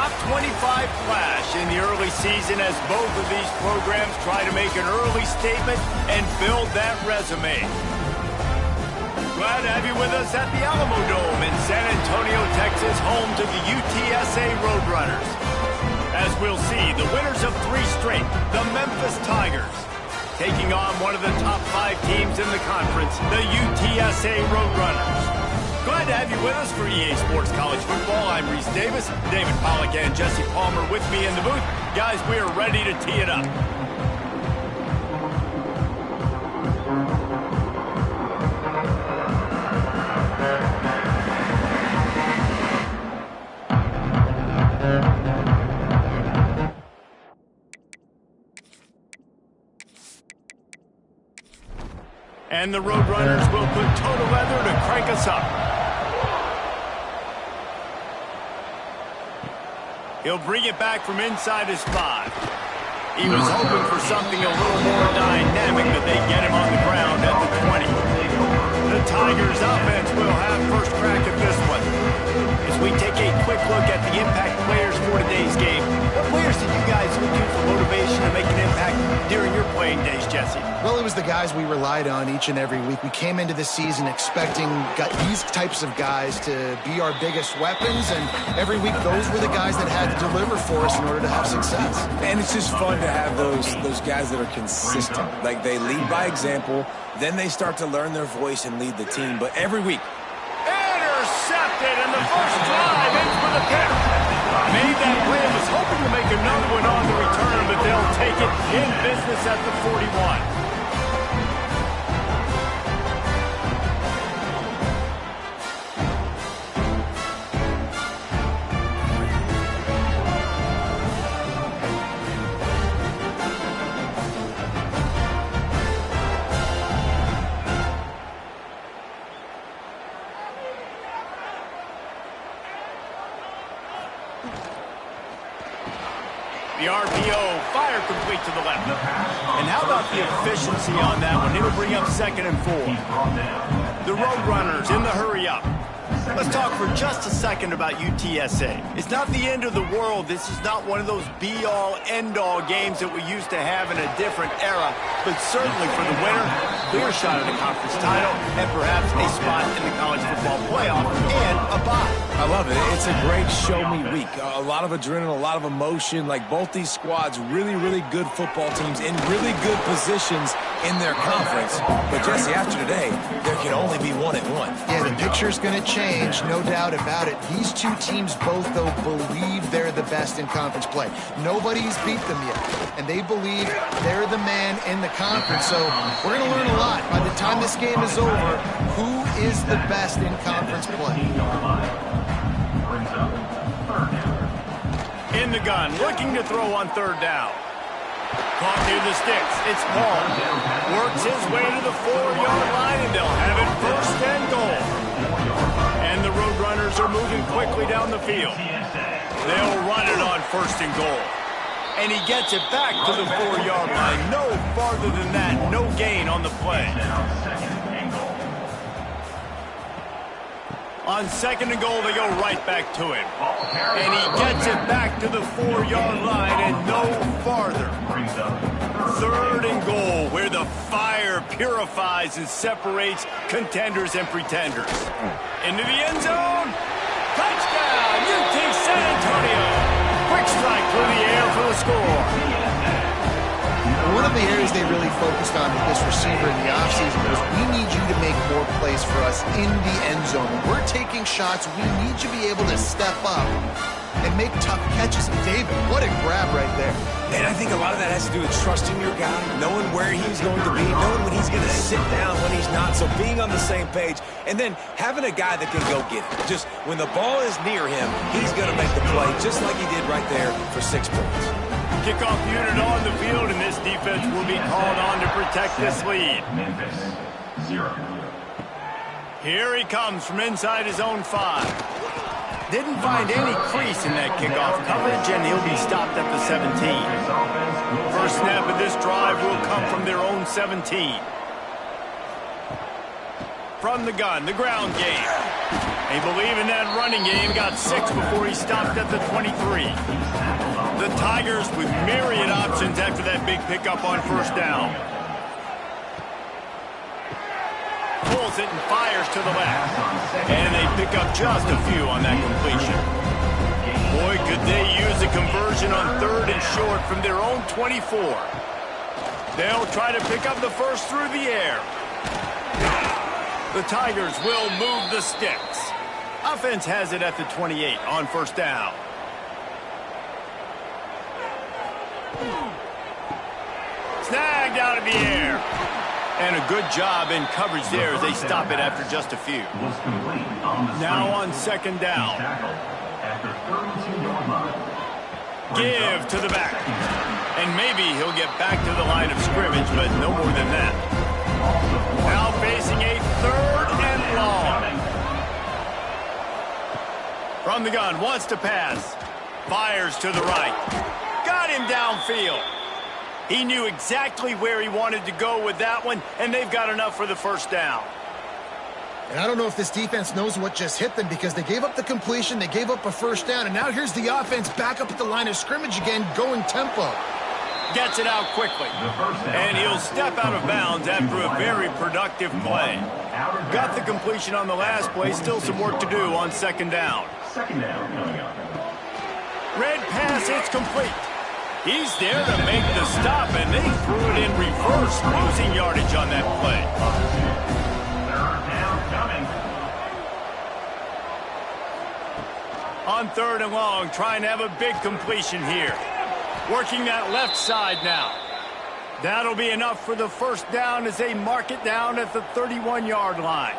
top 25 clash in the early season as both of these programs try to make an early statement and build that resume. Glad to have you with us at the Alamo Dome in San Antonio, Texas, home to the UTSA Roadrunners. As we'll see, the winners of 3 straight, the Memphis Tigers, taking on one of the top 5 teams in the conference, the UTSA Roadrunners. Glad to have you with us for EA Sports College Football. I'm Reese Davis, David Pollack and Jesse Palmer with me in the booth. Guys, we are ready to tee it up. And the Roadrunners will put total leather to crank us up. He'll bring it back from inside his 5. He was hoping for something a little more dynamic, but they get him on the ground at the 20. The Tigers offense will have first crack at this one. As we take a quick look at the impact players for today's game, what players did you guys look to for motivation to make an impact during your playing days, Jesse? Well, it was the guys we relied on each and every week. We came into the season expecting these types of guys to be our biggest weapons, and every week those were the guys that had to deliver for us in order to have success. And it's just fun to have those guys that are consistent. Like, they lead by example, then they start to learn their voice and lead the team. But every week, intercepted, and the first drive ends with a pick. Made that play and was hoping to make another one on the return, but they'll take it in business at the 41. The RPO, fire complete to the left. And how about the efficiency on that one? It'll bring up 2nd and 4. The Roadrunners in the hurry up. Let's talk for just a second about UTSA. It's not the end of the world. This is not one of those be-all, end-all games that we used to have in a different era. But certainly for the winner, clear shot at a conference title and perhaps a spot in the college football playoff and a bye. I love it. It's a great show-me week. A lot of adrenaline, a lot of emotion. Like, both these squads, really, really good football teams in really good positions in their conference. But, Jesse, after today, there can only be one at one. Yeah, the picture's going to change, no doubt about it. These two teams both, though, believe they're the best in conference play. Nobody's beat them yet, and they believe they're the man in the conference. So we're going to learn a lot. By the time this game is over, who is the best in conference play? In the gun, looking to throw on 3rd down. Caught near the sticks. It's Paul. Works his way to the 4-yard line, and they'll have it 1st and goal. And the Roadrunners are moving quickly down the field. They'll run it on 1st and goal. And he gets it back to the 4-yard line. No farther than that. No gain on the play. On 2nd and goal, they go right back to him. And he gets it back to the 4-yard line and no farther. 3rd and goal, where the fire purifies and separates contenders and pretenders. Into the end zone. Touchdown, UT San Antonio. Quick strike through the air for the score. One of the areas they really focused on with this receiver in the offseason was, we need you to make more plays for us in the end zone. When we're taking shots, we need you to be able to step up and make tough catches. And David, what a grab right there. And I think a lot of that has to do with trusting your guy, knowing where he's going to be, knowing when he's going to sit down, when he's not. So being on the same page, and then having a guy that can go get it. Just when the ball is near him, he's going to make the play, just like he did right there for 6 points. Kickoff unit on the field, and this defense will be called on to protect this lead. Memphis, 0. Here he comes from inside his own 5. Didn't find any crease in that kickoff coverage, and he'll be stopped at the 17. First snap of this drive will come from their own 17. From the gun, the ground game. They believe in that running game. Got 6 before he stopped at the 23. The Tigers with myriad options after that big pickup on first down. Pulls it and fires to the left. And they pick up just a few on that completion. Boy, could they use a conversion on 3rd and short from their own 24. They'll try to pick up the first through the air. The Tigers will move the sticks. Offense has it at the 28 on first down. Snagged out of the air. And a good job in coverage there as they stop it after just a few. Now on second down. Give to the back. And maybe he'll get back to the line of scrimmage, but no more than that. Now facing a 3rd and long. From the gun, wants to pass. Fires to the right. Got him downfield. He knew exactly where he wanted to go with that one, and they've got enough for the first down. And I don't know if this defense knows what just hit them because they gave up the completion, they gave up a first down, and now here's the offense back up at the line of scrimmage again, going tempo. Gets it out quickly, and he'll step out of bounds after a very productive play. Got the completion on the last play, still some work to do on second down. Red pass, it's complete. He's there to make the stop, and they threw it in reverse, losing yardage on that play. On 3rd and long, trying to have a big completion here. Working that left side now. That'll be enough for the first down as they mark it down at the 31-yard line.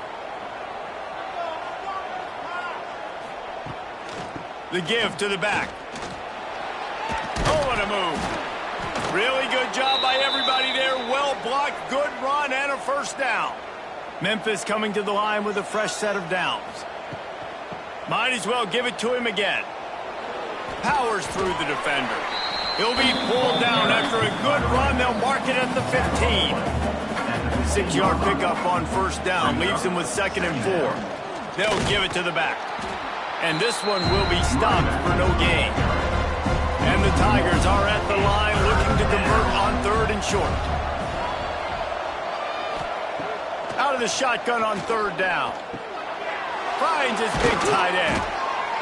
The give to the back. Oh, what a move. Really good job by everybody there. Well blocked, good run, and a first down. Memphis coming to the line with a fresh set of downs. Might as well give it to him again. Powers through the defender. He'll be pulled down after a good run. They'll mark it at the 15. 6-yard pickup on first down. Leaves him with 2nd and 4. They'll give it to the back. And this one will be stopped for no gain. And the Tigers are at the line looking to convert on 3rd and short. Out of the shotgun on 3rd down. Finds his big tight end.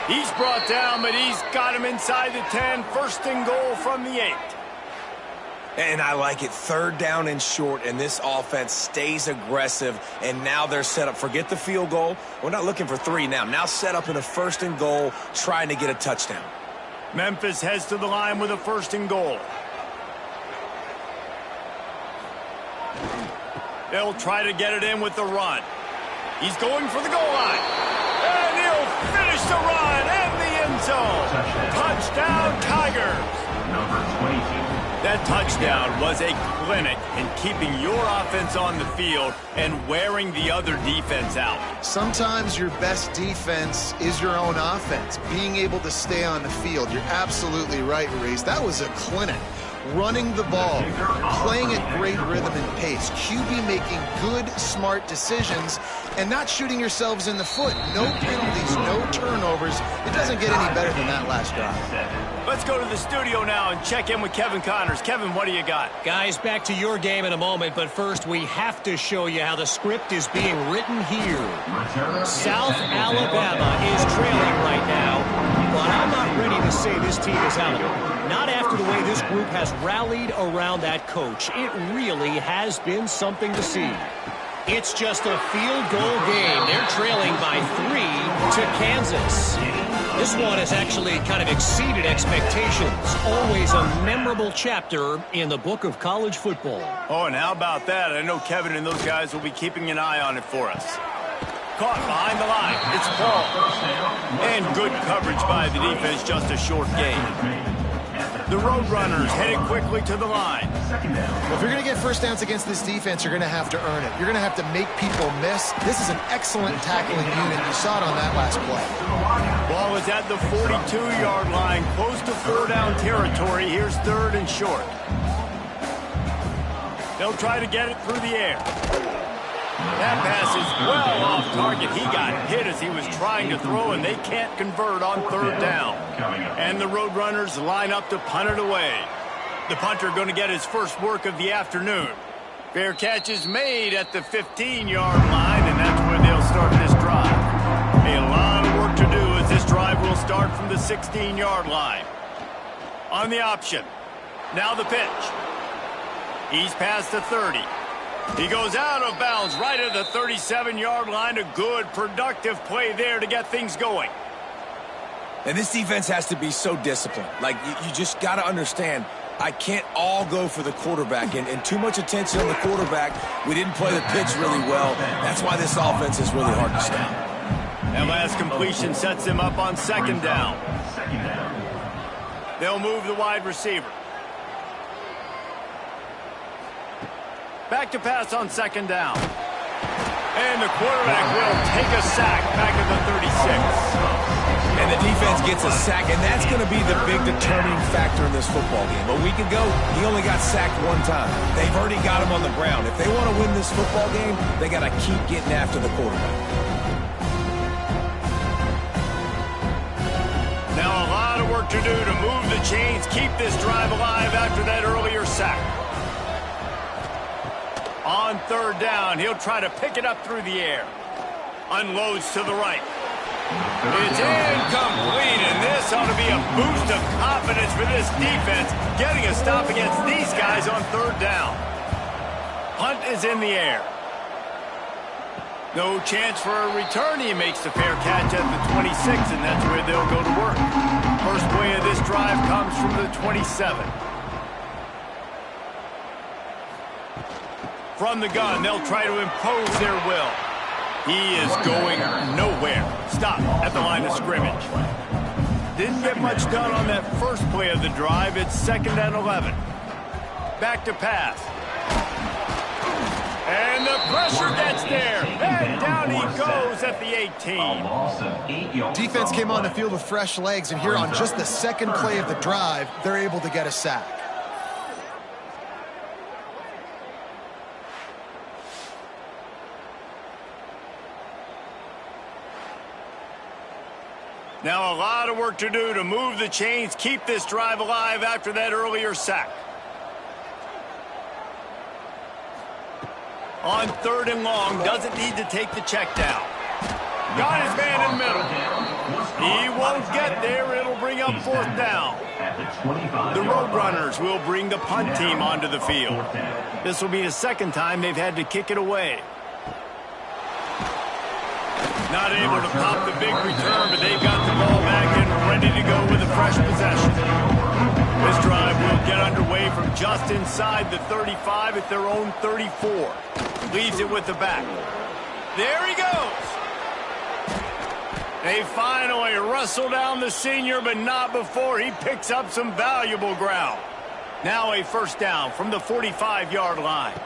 He's brought down, but he's got him inside the 10. 1st and goal from the 8. And I like it. 3rd down and short, and this offense stays aggressive, and now they're set up. Forget the field goal. We're not looking for 3 now. Now set up in a 1st and goal, trying to get a touchdown. Memphis heads to the line with a 1st and goal. They'll try to get it in with the run. He's going for the goal line. And he'll finish the run and the end zone. Touchdown, Tigers. Number 22. That touchdown was a clinic in keeping your offense on the field and wearing the other defense out. Sometimes your best defense is your own offense, being able to stay on the field. You're absolutely right, Reese. That was a clinic. Running the ball, playing at great rhythm and pace, QB making good, smart decisions, and not shooting yourselves in the foot. No penalties, no turnovers. It doesn't get any better than that last drive. Let's go to the studio now and check in with Kevin Connors. Kevin, what do you got? Guys, back to your game in a moment, but first we have to show you how the script is being written here. South Alabama is trailing right now, but I'm not ready to say this team is out. Not after the way this group has rallied around that coach. It really has been something to see. It's just a field goal game. They're trailing by 3 to Kansas. This one has actually kind of exceeded expectations. Always a memorable chapter in the book of college football. Oh, and how about that? I know Kevin and those guys will be keeping an eye on it for us. Caught behind the line. It's Paul. And good coverage by the defense, just a short gain. The Roadrunners headed quickly to the line. Well, if you're going to get first downs against this defense, you're going to have to earn it. You're going to have to make people miss. This is an excellent tackling unit. You saw it on that last play. Ball is at the 42-yard line, close to 4-down territory. Here's 3rd and short. They'll try to get it through the air. That pass is well off target. He got hit as he was trying to throw, and they can't convert on third down. And the Roadrunners line up to punt it away. The punter going to get his first work of the afternoon. Fair catch is made at the 15-yard line, and that's where they'll start this drive. A lot of work to do as this drive will start from the 16-yard line. On the option. Now the pitch. He's past the 30. He goes out of bounds right at the 37-yard line. A good, productive play there to get things going. And this defense has to be so disciplined. Like, you just got to understand, I can't all go for the quarterback. And too much attention on the quarterback. We didn't play the pitch really well. That's why this offense is really hard to stop. That last completion sets him up on second down. They'll move the wide receiver. Back to pass on second down. And the quarterback will take a sack back at the 36. And the defense gets a sack, and that's going to be the big determining factor in this football game. A week ago, he only got sacked one time. They've already got him on the ground. If they want to win this football game, they got to keep getting after the quarterback. Now a lot of work to do to move the chains, keep this drive alive after that earlier sack. On third down, he'll try to pick it up through the air. Unloads to the right. It's incomplete, and this ought to be a boost of confidence for this defense, getting a stop against these guys on third down. Punt is in the air. No chance for a return. He makes the fair catch at the 26, and that's where they'll go to work. First play of this drive comes from the 27. From the gun, they'll try to impose their will. He is going nowhere. Stop at the line of scrimmage. Didn't get much done on that first play of the drive. It's 2nd and 11. Back to pass. And the pressure gets there. And down he goes at the 18. Defense came on the field with fresh legs, and here on just the second play of the drive, they're able to get a sack. Now a lot of work to do to move the chains, keep this drive alive after that earlier sack. On third and long, doesn't need to take the check down. Got his man in the middle. He won't get there. It'll bring up fourth down. The Roadrunners will bring the punt team onto the field. This will be the second time they've had to kick it away. Not able to pop the big return, but they've got the ball back and ready to go with a fresh possession. This drive will get underway from just inside the 35 at their own 34. Leaves it with the back. There he goes. They finally wrestle down the senior, but not before he picks up some valuable ground. Now a first down from the 45-yard line.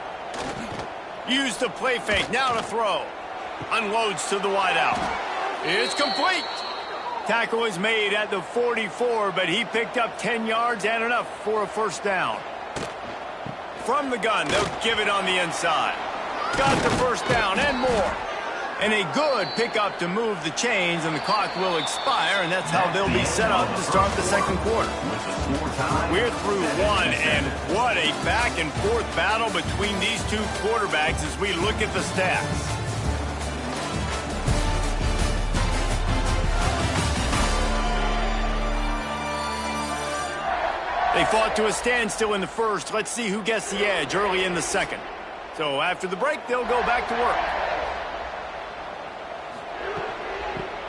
Use the play fake, now to throw. Unloads to the wideout. It's complete. Tackle is made at the 44, but he picked up 10 yards and enough for a first down. From the gun, they'll give it on the inside. Got the first down and more. And a good pickup to move the chains, and the clock will expire, and that's how they'll be set up to start the second quarter. We're through one, and what a back-and-forth battle between these two quarterbacks as we look at the stats. They fought to a standstill in the first. Let's see who gets the edge early in the second. So after the break, they'll go back to work.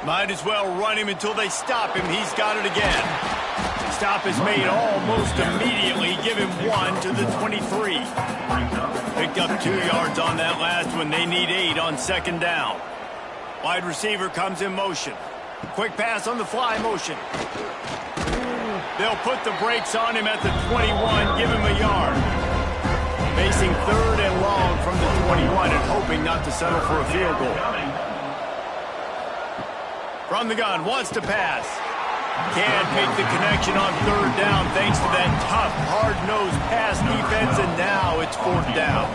Might as well run him until they stop him. He's got it again. Stop is made almost immediately. Give him one to the 23. Picked up 2 yards on that last one. They need 8 on second down. Wide receiver comes in motion. Quick pass on the fly motion. They'll put the brakes on him at the 21, give him a yard. Facing third and long from the 21 and hoping not to settle for a field goal. From the gun, wants to pass. Can't make the connection on third down thanks to that tough, hard-nosed pass defense, and now it's fourth down.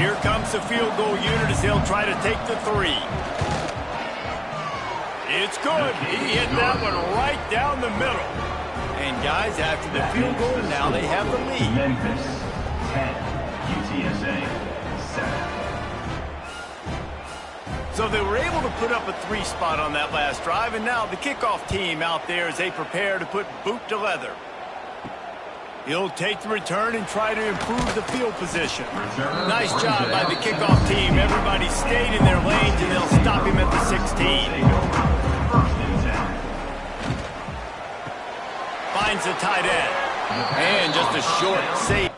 Here comes the field goal unit as they'll try to take the 3. It's good. He hit that one right down the middle. And guys, after the field goal, now they have the lead. Memphis 10, UTSA 7. So they were able to put up a 3 spot on that last drive, and now the kickoff team out there as they prepare to put boot to leather. He'll take the return and try to improve the field position. Nice job by the kickoff team. Everybody stayed in their lanes, and they'll stop him at the 16. Finds the tight end. And just a short save.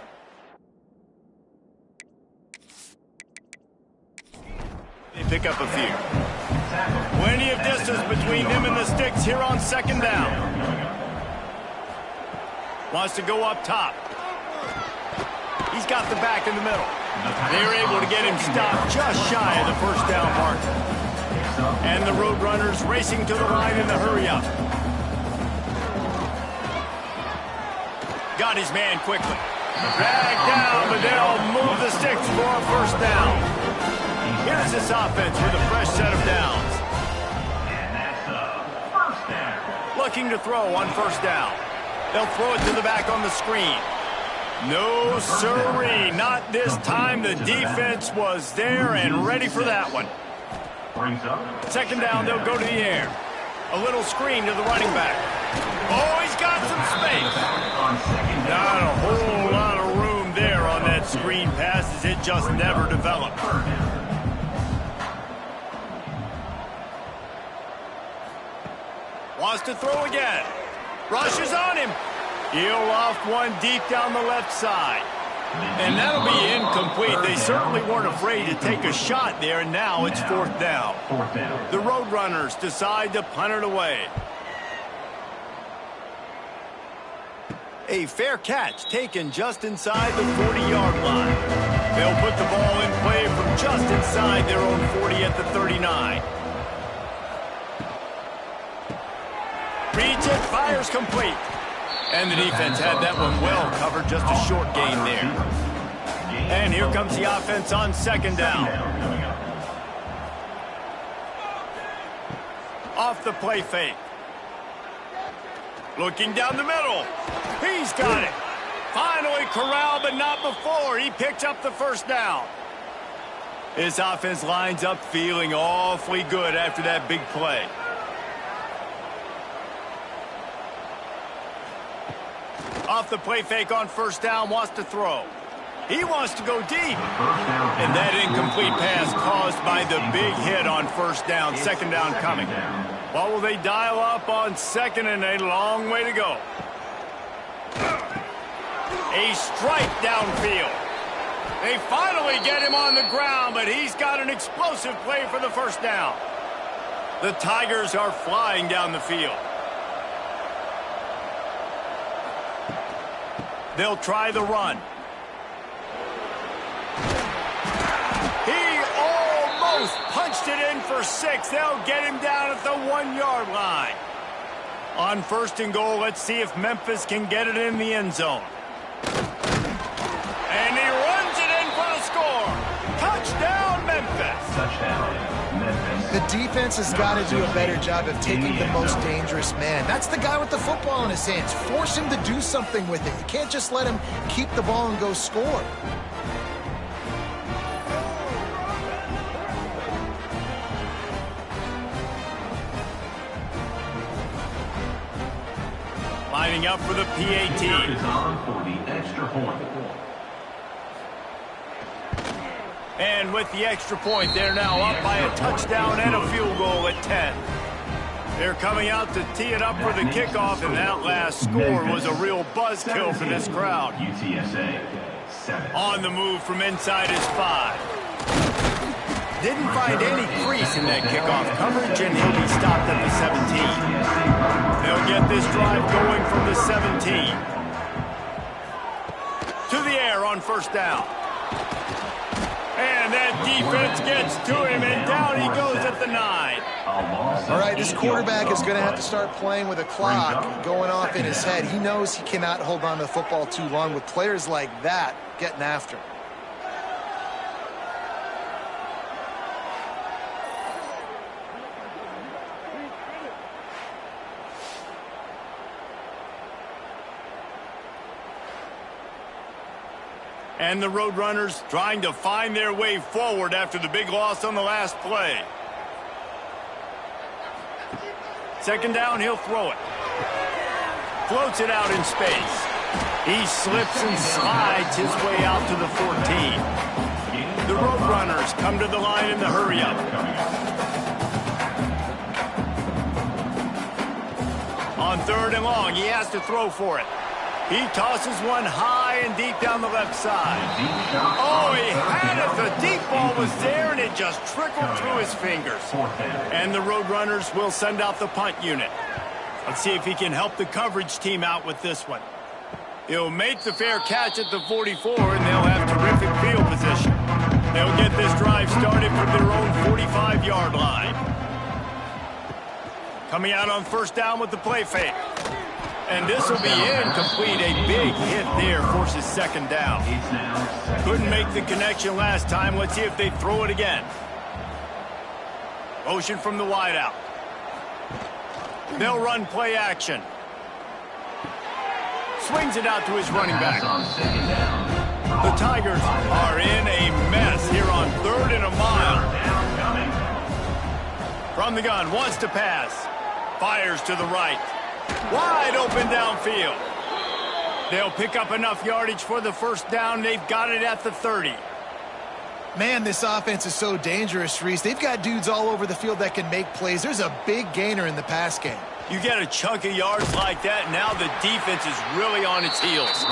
They pick up a few. Plenty of distance between him and the sticks here on second down. Wants to go up top. He's got the back in the middle. They're able to get him stopped just shy of the first down marker. And the Roadrunners racing to the line in the hurry-up. Got his man quickly. Dragged down, but they'll move the sticks for a first down. Here's this offense with a fresh set of downs. And that's a first down. Looking to throw on first down. They'll throw it to the back on the screen. No, sirree, not this time. The defense was there and ready for that one. Second down, they'll go to the air. A little screen to the running back. Oh, he's got some space. Not a whole lot of room there on that screen pass as it just never developed. Wants to throw again. Rushes on him. He'll off one deep down the left side. And that'll be incomplete. They certainly weren't afraid to take a shot there, and now it's fourth down. The Roadrunners decide to punt it away. A fair catch taken just inside the 40-yard line. They'll put the ball in play from just inside their own 40 at the 39. Reads it, fires complete. And the defense had that one well covered, just a short gain there. And here comes the offense on second down. Off the play fake. Looking down the middle. He's got it. Finally corralled, but not before. He picks up the first down. His offense lines up feeling awfully good after that big play. Off the play fake on first down, wants to throw. He wants to go deep. And that incomplete pass caused by the big hit on first down. Second down coming. What will they dial up on second, and a long way to go? A strike downfield. They finally get him on the ground, but he's got an explosive play for the first down. The Tigers are flying down the field. They'll try the run. He almost punched it in for 6. They'll get him down at the 1-yard line. On first and goal, let's see if Memphis can get it in the end zone. And he runs it in for the score. Touchdown, Memphis. Touchdown, Memphis. The defense has got to do a better job of taking the most dangerous man. That's the guy with the football in his hands. Force him to do something with it. You can't just let him keep the ball and go score. Lining up for the PAT. Is on for the extra point. And with the extra point, they're now up by a touchdown and a field goal at 10. They're coming out to tee it up for the kickoff, and that last score was a real buzzkill for this crowd. UTSA 7. On the move from inside his 5. Didn't find any crease in that kickoff coverage, and he'll be stopped at the 17. They'll get this drive going from the 17. To the air on first down. And that defense gets to him, and down he goes at the 9. All right, this quarterback is going to have to start playing with a clock going off in his head. He knows he cannot hold on to the football too long with players like that getting after him. And the Roadrunners trying to find their way forward after the big loss on the last play. Second down, he'll throw it. Floats it out in space. He slips and slides his way out to the 14. The Roadrunners come to the line in the hurry-up. On third and long, he has to throw for it. He tosses one high and deep down the left side. Oh, he had it. The deep ball was there, and it just trickled through his fingers. And the Roadrunners will send out the punt unit. Let's see if he can help the coverage team out with this one. He'll make the fair catch at the 44, and they'll have terrific field position. They'll get this drive started from their own 45-yard line. Coming out on first down with the play fake. And this will be incomplete. A big hit there forces second down. Couldn't make the connection last time. Let's see if they throw it again. Motion from the wideout. They'll run play action. Swings it out to his running back. The Tigers are in a mess here on third and a mile. From the gun, wants to pass. Fires to the right. Wide open downfield. They'll pick up enough yardage for the first down. They've got it at the 30. Man, this offense is so dangerous, Reese. They've got dudes all over the field that can make plays. There's a big gainer in the pass game. You get a chunk of yards like that, now the defense is really on its heels.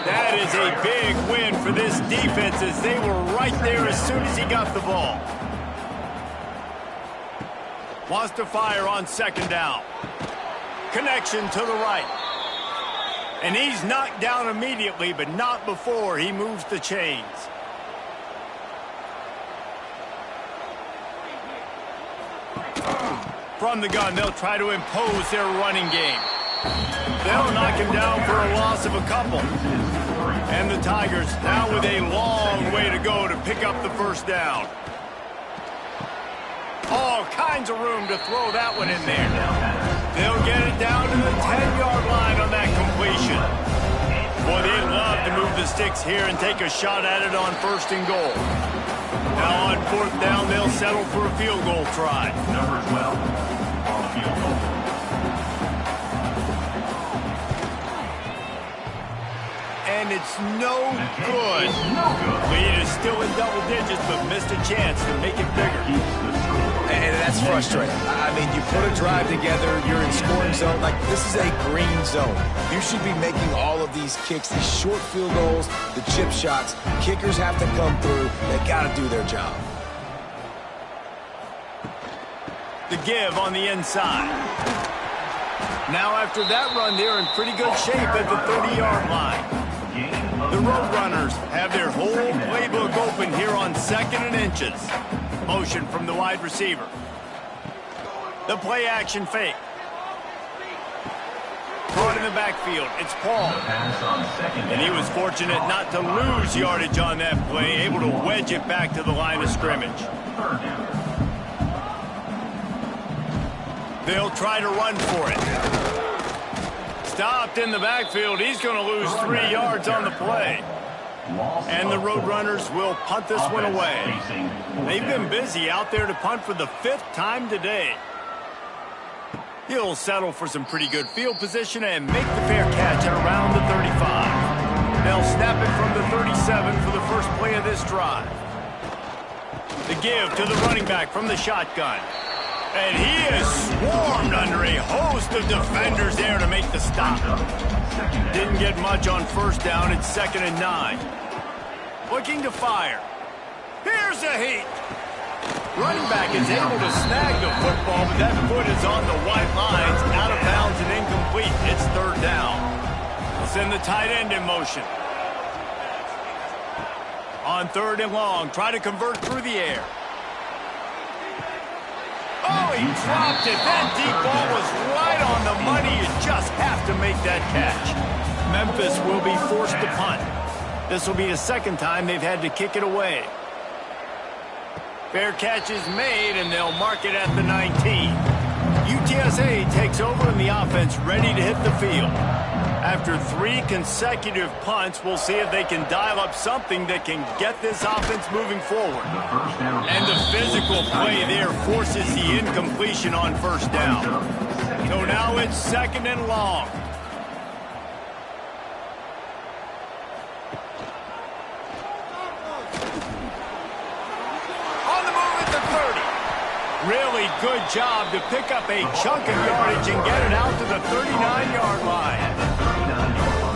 That is a big win for this defense as they were right there as soon as he got the ball. Wants to fire on second down. Connection to the right. And he's knocked down immediately, but not before he moves the chains. From the gun, they'll try to impose their running game. They'll knock him down for a loss of a couple. And the Tigers now with a long way to go to pick up the first down. All kinds of room to throw that one in there. They'll get it down to the 10-yard line on that completion. Boy, they'd love to move the sticks here and take a shot at it on first and goal. Now on fourth down, they'll settle for a field goal try. Number 12 on the field goal. And it's no good. Lead is still in double digits, but missed a chance to make it bigger. And that's frustrating. I mean, you put a drive together, you're in scoring zone. Like, this is a green zone. You should be making all of these kicks, these short field goals, the chip shots. Kickers have to come through. They got to do their job. The give on the inside. Now after that run, they're in pretty good shape at the 30-yard line. The Roadrunners have their whole playbook open here on second and inches. Motion from the wide receiver. The play action fake. Caught in the backfield. It's Paul. And he was fortunate not to lose yardage on that play, able to wedge it back to the line of scrimmage. They'll try to run for it. Stopped in the backfield. He's going to lose 3 yards on the play. And the Roadrunners will punt this one away. They've been busy out there to punt for the 5th time today. He'll settle for some pretty good field position and make the fair catch at around the 35. They'll snap it from the 37 for the first play of this drive. The give to the running back from the shotgun. And he is swarmed under a host of defenders there to make the stop. Didn't get much on first down. It's 2nd and 9. Looking to fire. Here's a heat. Running back is able to snag the football, but that foot is on the white lines, out of bounds and incomplete. It's 3rd down. We'll send the tight end in motion. On 3rd and long, try to convert through the air. Oh, he dropped it. That deep ball was right on the money. You just have to make that catch. Memphis will be forced to punt. This will be the 2nd time they've had to kick it away. Fair catch is made, and they'll mark it at the 19. UTSA takes over in the offense, ready to hit the field. After 3 consecutive punts, we'll see if they can dial up something that can get this offense moving forward. And the physical play there forces the incompletion on first down. So now it's 2nd and long. Really good job to pick up a chunk of yardage and get it out to the 39-yard line.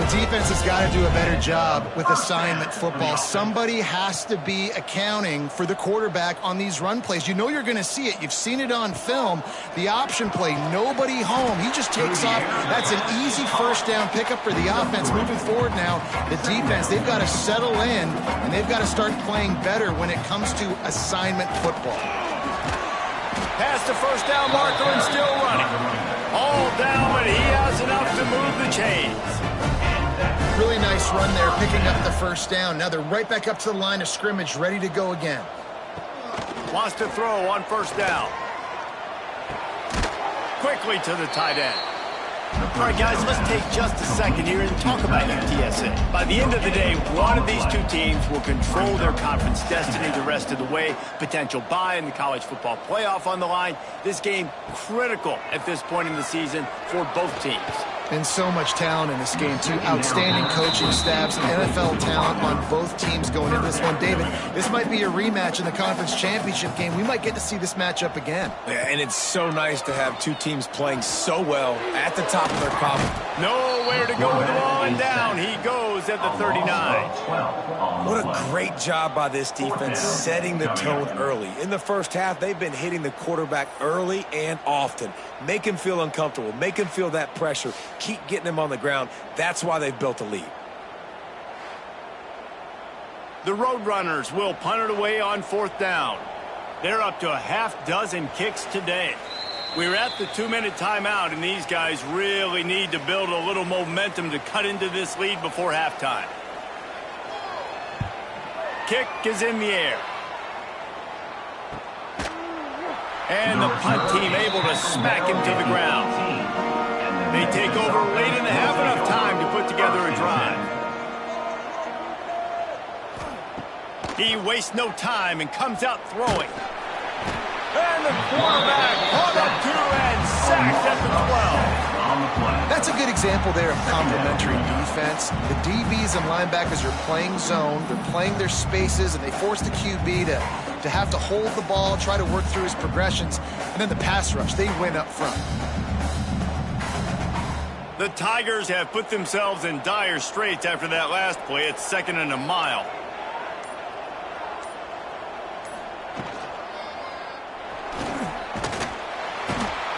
The defense has got to do a better job with assignment football. Somebody has to be accounting for the quarterback on these run plays. You know you're going to see it. You've seen it on film. The option play, nobody home. He just takes off. That's an easy first down pickup for the offense. Moving forward now, the defense, they've got to settle in, and they've got to start playing better when it comes to assignment football. Past the first down marker and still running. All down, but he has enough to move the chains. Really nice run there, picking up the first down. Now they're right back up to the line of scrimmage, ready to go again. Wants to throw on first down. Quickly to the tight end. All right, guys, let's take just a second here and talk about UTSA. By the end of the day, one of these two teams will control their conference destiny the rest of the way. Potential bye in the college football playoff on the line. This game critical at this point in the season for both teams. And so much talent in this game, too. Outstanding coaching staffs and NFL talent on both teams going into this one. David, this might be a rematch in the conference championship game. We might get to see this matchup again. Yeah, and it's so nice to have two teams playing so well at the top of their conference. Nowhere to go with the ball, and down he goes at the 39. What a great job by this defense setting the tone early. In the first half, they've been hitting the quarterback early and often. Make him feel uncomfortable. Make him feel that pressure. Keep getting him on the ground. That's why they've built a lead. The Roadrunners will punt it away on fourth down. They're up to a half-dozen kicks today. We're at the 2-minute timeout, and these guys really need to build a little momentum to cut into this lead before halftime. Kick is in the air. And the punt team able to smack him to the ground. They take over late in the half, enough time to put together a drive. He wastes no time and comes out throwing. And the quarterback caught up to and sacked at the 12. That's a good example there of complementary defense. The DBs and linebackers are playing zone. They're playing their spaces, and they force the QB to have to hold the ball, try to work through his progressions. And then the pass rush, they win up front. The Tigers have put themselves in dire straits after that last play. It's 2nd and a mile.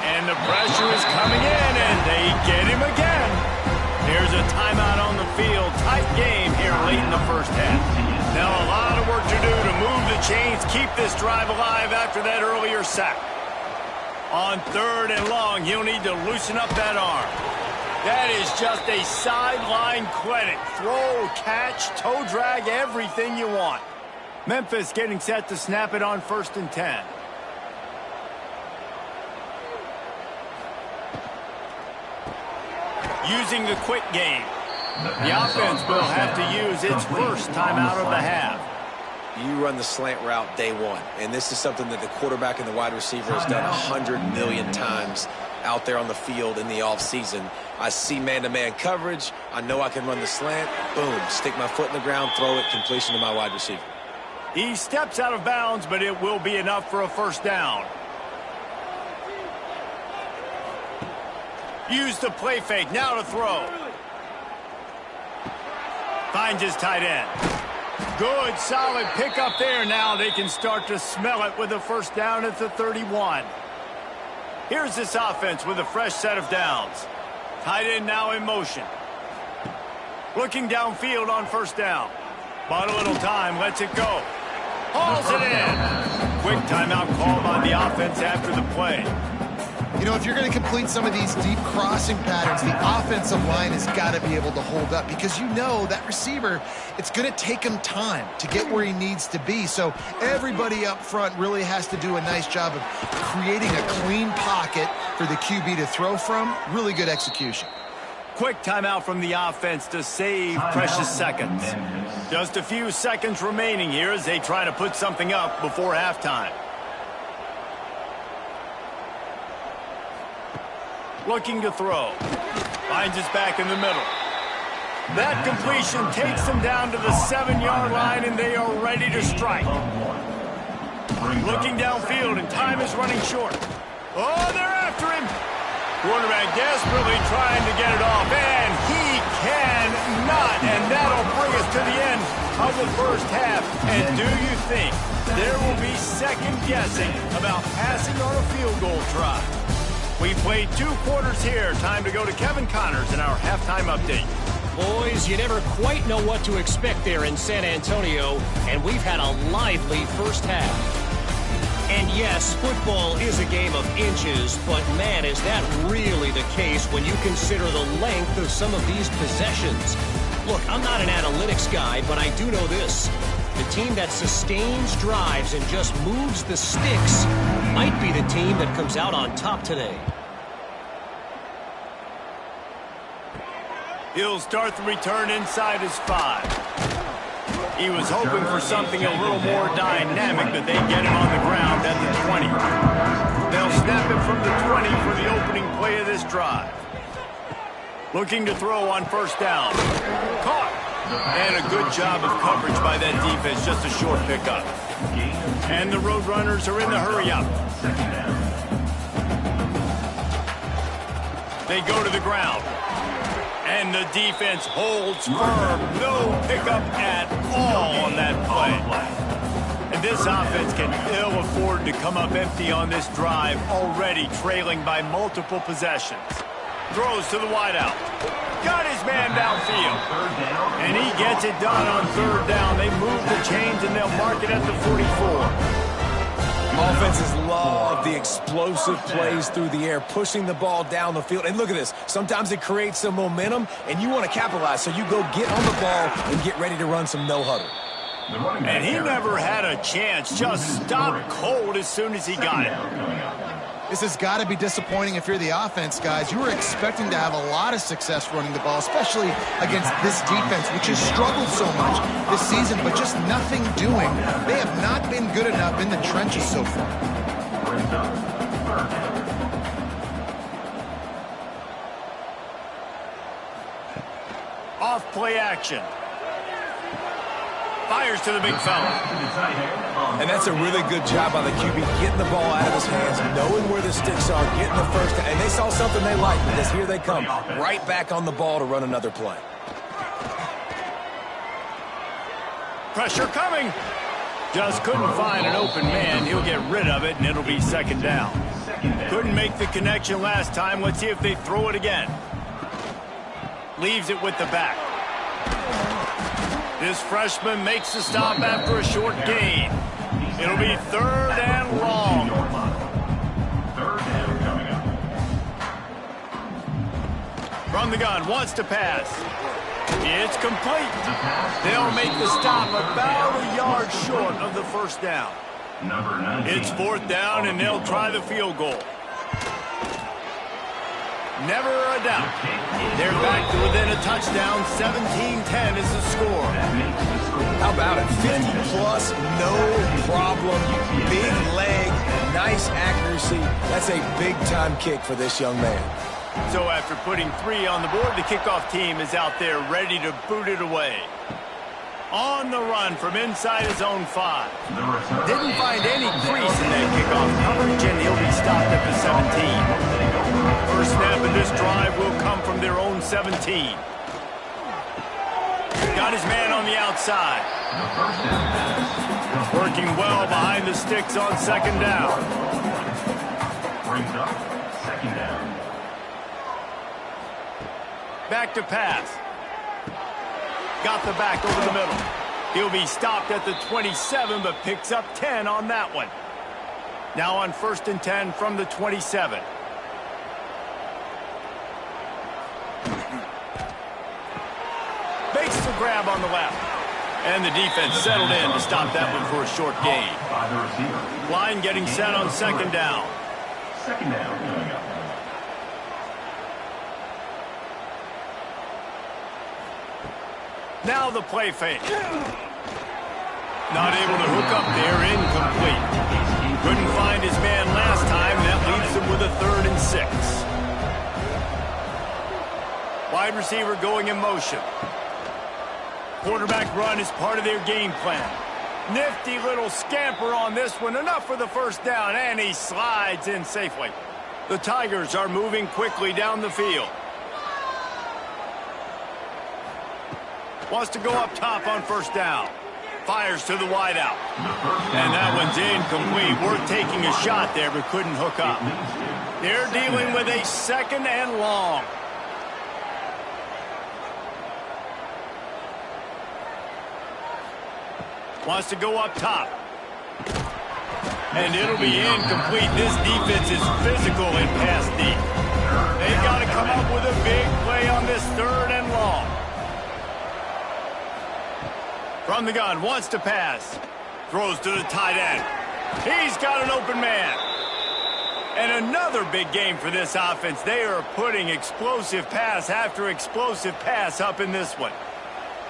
And the pressure is coming in, and they get him again. Here's a timeout on the field. Tight game here late in the first half. Now a lot of work to do to move the chains, keep this drive alive after that earlier sack. On 3rd and long, he'll need to loosen up that arm. That is just a sideline clinic. Throw, catch, toe drag, everything you want. Memphis getting set to snap it on 1st and 10. Using the quick game. The offense will have to use its first timeout of the half. You run the slant route day one, and this is something that the quarterback and the wide receiver has done 100 million times out there on the field in the offseason. I see man-to-man coverage. I know I can run the slant. Boom, stick my foot in the ground, throw it, completion to my wide receiver. He steps out of bounds, but it will be enough for a first down. Use the play fake, now to throw. Finds his tight end. Good, solid pickup there. Now they can start to smell it with a first down at the 31. Here's this offense with a fresh set of downs. Tight end now in motion. Looking downfield on first down. Bought a little time, lets it go. Hauls it in. Quick timeout call by the offense after the play. You know, if you're going to complete some of these deep crossing patterns, the offensive line has got to be able to hold up because you know that receiver, it's going to take him time to get where he needs to be. So everybody up front really has to do a nice job of creating a clean pocket for the QB to throw from. Really good execution. Quick timeout from the offense to save precious seconds. Just a few seconds remaining here as they try to put something up before halftime. Looking to throw. Finds his back in the middle. That completion takes them down to the 7-yard line, and they are ready to strike. Looking downfield, and time is running short. Oh, they're after him. Quarterback desperately trying to get it off, and he cannot. And that'll bring us to the end of the first half. And do you think there will be second guessing about passing on a field goal try? We played 2 quarters here. Time to go to Kevin Connors in our halftime update. Boys, you never quite know what to expect there in San Antonio, and we've had a lively first half. And yes, football is a game of inches, but man, is that really the case when you consider the length of some of these possessions. Look, I'm not an analytics guy, but I do know this. The team that sustains drives and just moves the sticks might be the team that comes out on top today. He'll start the return inside his 5. He was hoping for something a little more dynamic, but they get him on the ground at the 20. They'll snap it from the 20 for the opening play of this drive. Looking to throw on first down. Caught. And a good job of coverage by that defense, just a short pickup. And the Roadrunners are in the hurry-up. They go to the ground. And the defense holds firm. No pickup at all on that play. And this offense can ill afford to come up empty on this drive, already trailing by multiple possessions. Throws to the wideout. Got his man downfield. And he gets it done on third down. They move the chains and they'll mark it at the 44. Offenses love the explosive plays through the air, pushing the ball down the field. And look at this. Sometimes it creates some momentum, and you want to capitalize. So you go get on the ball and get ready to run some no-huddle. And he never had a chance. Just stopped cold as soon as he got it. This has got to be disappointing if you're the offense, guys. You were expecting to have a lot of success running the ball, especially against this defense, which has struggled so much this season, but just nothing doing. They have not been good enough in the trenches so far. Off play action. Fires to the big fella. And that's a really good job by the QB, getting the ball out of his hands, knowing where the sticks are, getting the first down. And they saw something they liked because here they come, right back on the ball to run another play. Pressure coming. Just couldn't find an open man. He'll get rid of it, and it'll be second down. Couldn't make the connection last time. Let's see if they throw it again. Leaves it with the back. This freshman makes the stop after a short gain. It'll be third and long. From the gun, wants to pass. It's complete. They'll make the stop about a yard short of the first down. It's fourth down, and they'll try the field goal. Never a doubt. They're back to within a touchdown. 17-10 is the score. How about it? 50-plus, no problem. Big leg, nice accuracy. That's a big-time kick for this young man. So after putting 3 on the board, the kickoff team is out there ready to boot it away. On the run from inside his own 5. Didn't find any crease in that kickoff coverage, and he'll be stopped at the 17. First snap of this drive will come from their own 17. Got his man on the outside. Working well behind the sticks on second down. Brings up second down. Back to pass. Got the back over the middle. He'll be stopped at the 27, but picks up 10 on that one. Now on 1st and 10 from the 27. grab on the left. And the defense settled in to stop that one for a short gain. Line getting set on second down. Second down coming up. Now the play fake. Not able to hook up there, incomplete. Couldn't find his man last time. That leaves him with a 3rd and 6. Wide receiver going in motion. Quarterback run is part of their game plan. Nifty little scamper on this one. Enough for the first down, and he slides in safely. The Tigers are moving quickly down the field. Wants to go up top on first down. Fires to the wideout. And that one's incomplete. Worth taking a shot there, but couldn't hook up. They're dealing with a 2nd and long. Wants to go up top. And it'll be incomplete. This defense is physical in pass deep. They've got to come up with a big play on this 3rd and long. From the gun, wants to pass. Throws to the tight end. He's got an open man. And another big game for this offense. They are putting explosive pass after explosive pass up in this one.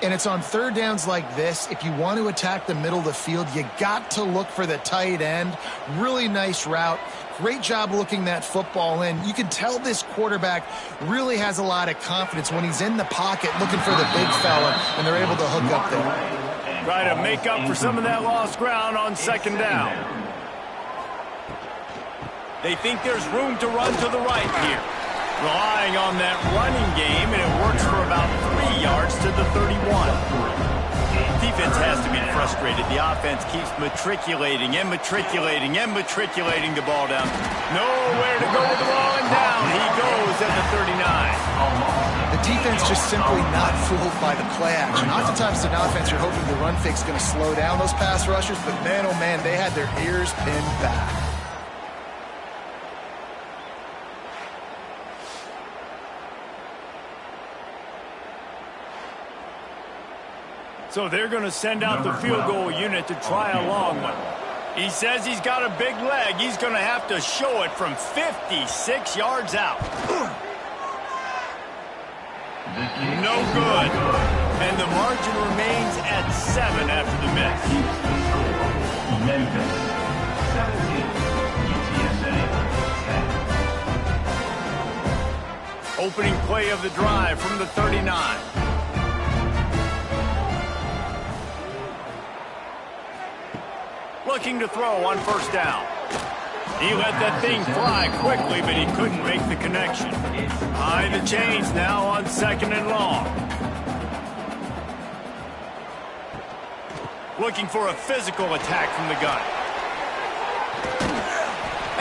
And it's on 3rd downs like this. If you want to attack the middle of the field, you got to look for the tight end. Really nice route. Great job looking that football in. You can tell this quarterback really has a lot of confidence when he's in the pocket looking for the big fella, and they're able to hook up there. Try to make up for some of that lost ground on 2nd down. They think there's room to run to the right here. Relying on that running game, and it works for about 3 yards to the 31. Defense has to be frustrated. The offense keeps matriculating and matriculating and matriculating the ball down. Nowhere to go with the ball, and down he goes at the 39. The defense just simply not fooled by the play action. Oftentimes, in offense, you're hoping the run fake's going to slow down those pass rushers, but man, oh man, they had their ears pinned back. So they're going to send out the field goal unit to try a long one. He says he's got a big leg. He's going to have to show it from 56 yards out. No good. And the margin remains at 7 after the miss. Memphis, 17, UTSA, 10. Opening play of the drive from the 39. Looking to throw on first down. He let that thing fly quickly, but he couldn't make the connection. High the chains now on 2nd and long. Looking for a physical attack from the gun.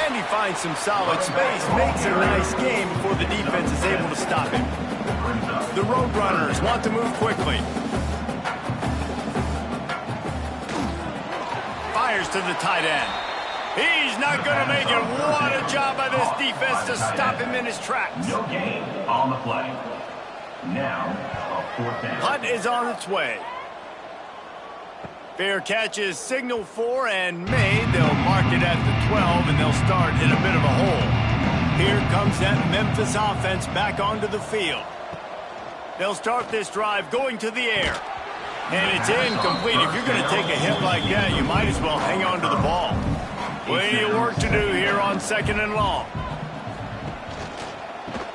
And he finds some solid space, makes a nice game before the defense is able to stop him. The Roadrunners want to move quickly. Fires to the tight end. He's not going to make it. What a job by this defense to stop him in his tracks. No gain on the play. Now, a 4th down. Punt is on its way. Fair catch is signaled for and made. They'll mark it at the 12, and they'll start in a bit of a hole. Here comes that Memphis offense back onto the field. They'll start this drive going to the air. And it's incomplete. If you're going to take a hit like that, you might as well hang on to the ball. Plenty of work to do here on 2nd and long.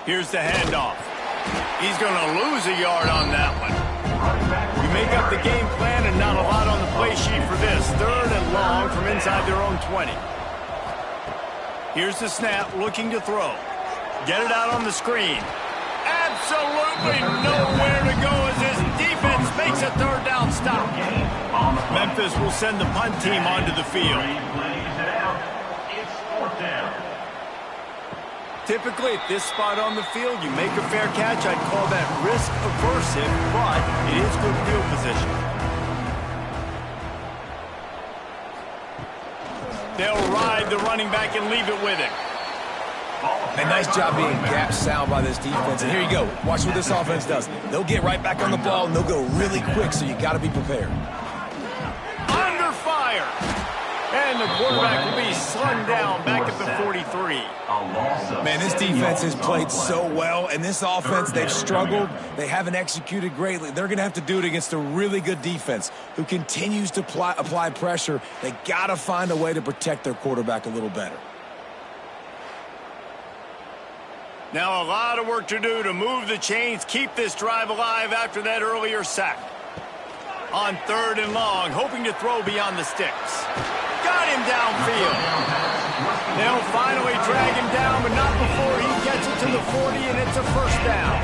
Here's the handoff. He's going to lose a yard on that one. We make up the game plan and not a lot on the play sheet for this. 3rd and long from inside their own 20. Here's the snap, looking to throw. Get it out on the screen. Absolutely nowhere to go as his defense makes a 3rd down stop. Memphis will send the punt team onto the field. It's 4th down. Typically, at this spot on the field, you make a fair catch. I'd call that risk aversive, but it is good field position. They'll ride the running back and leave it with him. And nice job being gap sound by this defense. And here you go. Watch what this offense does. They'll get right back on the ball, and they'll go really quick, so you got to be prepared. Under fire. And the quarterback will be slung down back at the 43. Man, this defense has played so well, and this offense, they've struggled. They haven't executed greatly. They're going to have to do it against a really good defense who continues to apply pressure. They got to find a way to protect their quarterback a little better. Now a lot of work to do to move the chains, keep this drive alive after that earlier sack. On 3rd and long, hoping to throw beyond the sticks. Got him downfield. They'll finally drag him down, but not before he gets it to the 40, and it's a first down.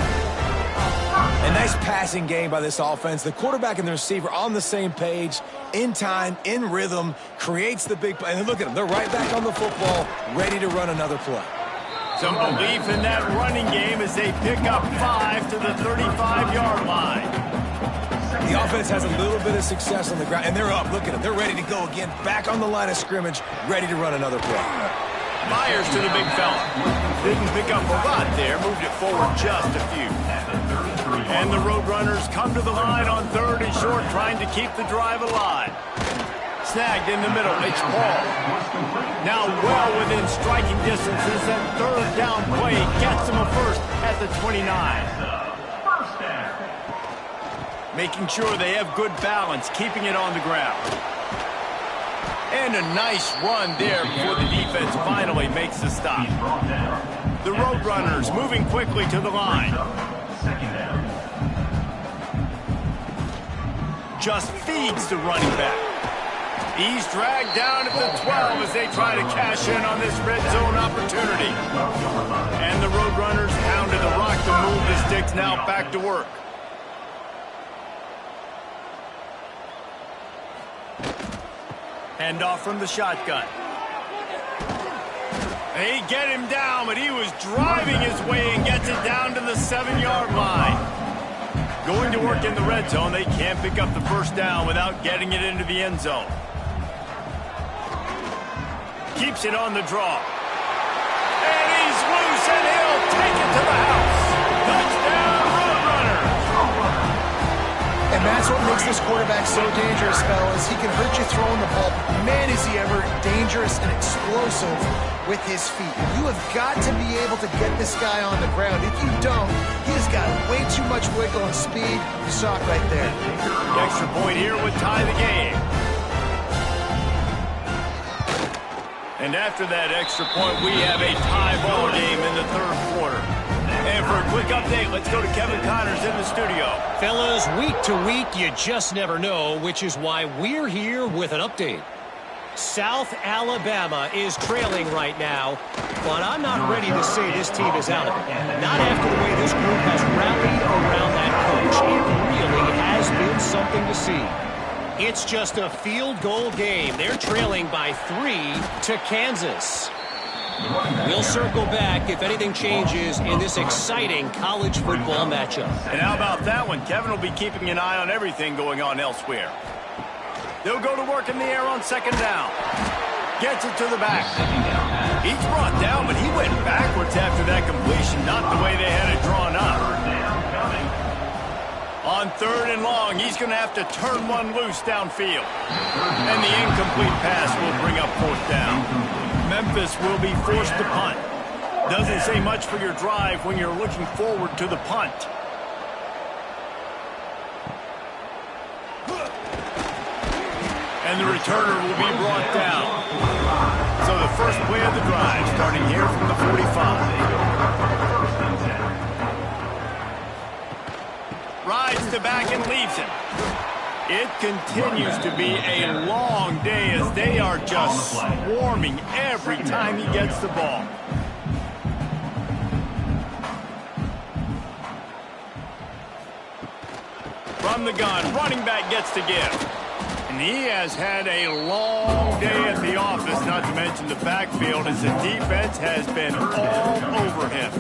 A nice passing game by this offense. The quarterback and the receiver on the same page, in time, in rhythm, creates the big play. And look at them. They're right back on the football, ready to run another play. Some belief in that running game as they pick up 5 to the 35-yard line. The offense has a little bit of success on the ground, and they're up. Look at them. They're ready to go again. Back on the line of scrimmage, ready to run another play. Myers to the big fella. Didn't pick up a lot there. Moved it forward just a few. And the Roadrunners come to the line on 3rd and short, trying to keep the drive alive. Snagged in the middle. It's Paul. Now well within striking distances. That 3rd down play gets him a first at the 29. Making sure they have good balance, keeping it on the ground. And a nice run there before the defense finally makes the stop. The Roadrunners moving quickly to the line. Just feeds the running back. He's dragged down at the 12 as they try to cash in on this red zone opportunity. And the Roadrunners pounded the rock to move the sticks, now back to work. Handoff from the shotgun. They get him down, but he was driving his way and gets it down to the 7-yard line. Going to work in the red zone, they can't pick up the first down without getting it into the end zone. Keeps it on the draw. And he's loose, and he'll take it to the house. Touchdown, Roadrunners. And that's what makes this quarterback so dangerous, fellas. He can hurt you throwing the ball. Man, is he ever dangerous and explosive with his feet. You have got to be able to get this guy on the ground. If you don't, he's got way too much wiggle and speed. You saw it right there. The extra point here would tie the game. And after that extra point, we have a tie ball game in the 3rd quarter. And for a quick update, let's go to Kevin Connors in the studio. Fellas, week to week, you just never know, which is why we're here with an update. South Alabama is trailing right now, but I'm not ready to say this team is out of it. Not after the way this group has rallied around that coach. It really has been something to see. It's just a field goal game. They're trailing by 3 to Kansas. We'll circle back if anything changes in this exciting college football matchup. And how about that one? Kevin will be keeping an eye on everything going on elsewhere. They'll go to work in the air on 2nd down. Gets it to the back. He's brought down, but he went backwards after that completion, not the way they had it drawn up. On 3rd and long, he's going to have to turn one loose downfield. And the incomplete pass will bring up 4th down. Memphis will be forced to punt. Doesn't say much for your drive when you're looking forward to the punt. And the returner will be brought down. So the first play of the drive starting here from the 45. Rides to back and leaves it. It continues to be a long day as they are just swarming every time he gets the ball. From the gun, running back gets to give. And he has had a long day at the office, not to mention the backfield, as the defense has been all over him.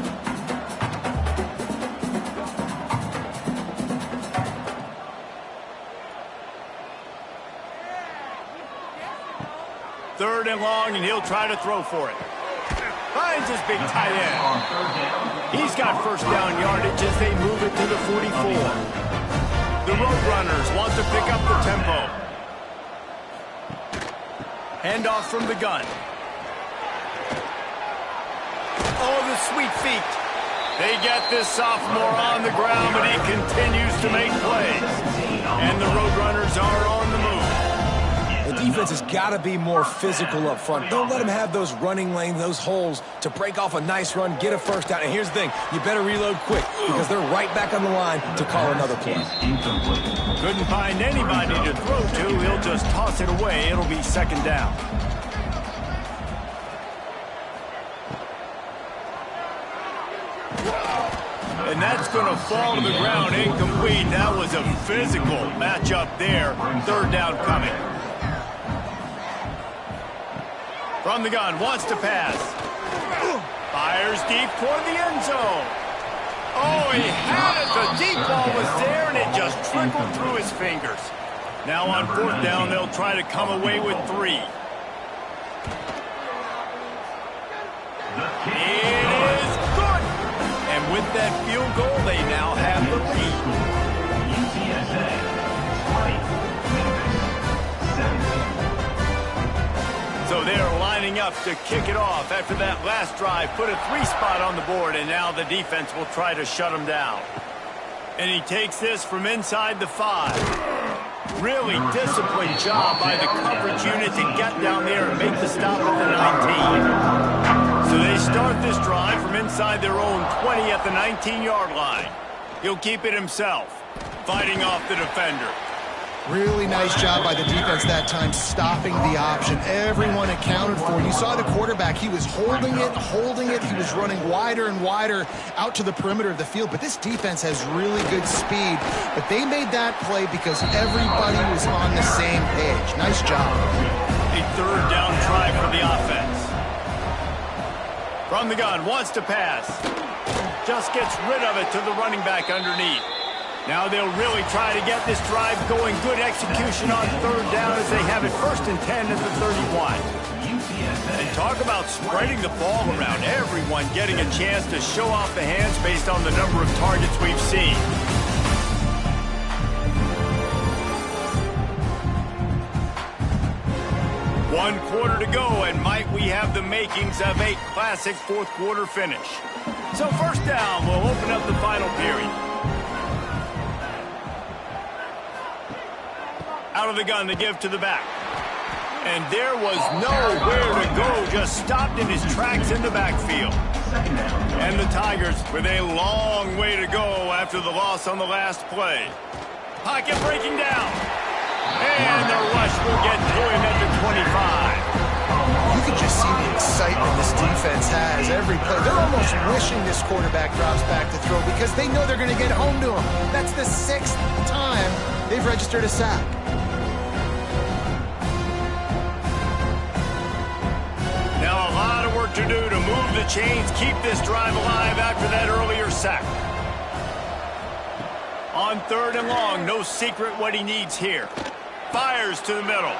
Third and long, and he'll try to throw for it. Finds his big tight end. He's got first down yardage as they move it to the 44. The Roadrunners want to pick up the tempo. Handoff from the gun. Oh, the sweet feet. They get this sophomore on the ground, but he continues to make plays. And the Roadrunners are on the move. The defense has got to be more physical up front. Don't let them have those running lanes, those holes to break off a nice run, get a first down. And here's the thing, you better reload quick because they're right back on the line to call another play. Couldn't find anybody to throw to. He'll just toss it away. It'll be second down. And that's going to fall to the ground incomplete. That was a physical matchup there. Third down coming. From the gun, wants to pass. Fires deep toward the end zone. Oh, he had it. The deep ball was there, and it just trickled through his fingers. Now on fourth down, they'll try to come away with 3. It is good. And with that field goal, they now have the lead. UTSA 20, Memphis 17. So they're lining up to kick it off after that last drive. Put a 3 spot on the board, and now the defense will try to shut him down. And he takes this from inside the 5. Really disciplined job by the coverage unit to get down there and make the stop at the 19. So they start this drive from inside their own 20 at the 19-yard line. He'll keep it himself, fighting off the defender. Really nice job by the defense that time, stopping the option. Everyone accounted for. You saw the quarterback. He was holding it. He was running wider and wider out to the perimeter of the field. But this defense has really good speed. But they made that play because everybody was on the same page. Nice job. A third down try for the offense. From the gun, wants to pass. Just gets rid of it to the running back underneath. Now they'll really try to get this drive going. Good execution on third down as they have it first and 10 at the 31. And talk about spreading the ball around. Everyone getting a chance to show off the hands based on the number of targets we've seen. One quarter to go, and might we have the makings of a classic fourth quarter finish. So first down, we'll open up the final period. Out of the gun to give to the back. And there was nowhere to go, just stopped in his tracks in the backfield. And the Tigers with a long way to go after the loss on the last play. Pocket breaking down. And the rush will get to him at the 25. You can just see the excitement this defense has every play. They're almost wishing this quarterback drops back to throw because they know they're going to get home to him. That's the 6th time they've registered a sack. Now a lot of work to do to move the chains, keep this drive alive after that earlier sack. On third and long, no secret what he needs here. Fires to the middle.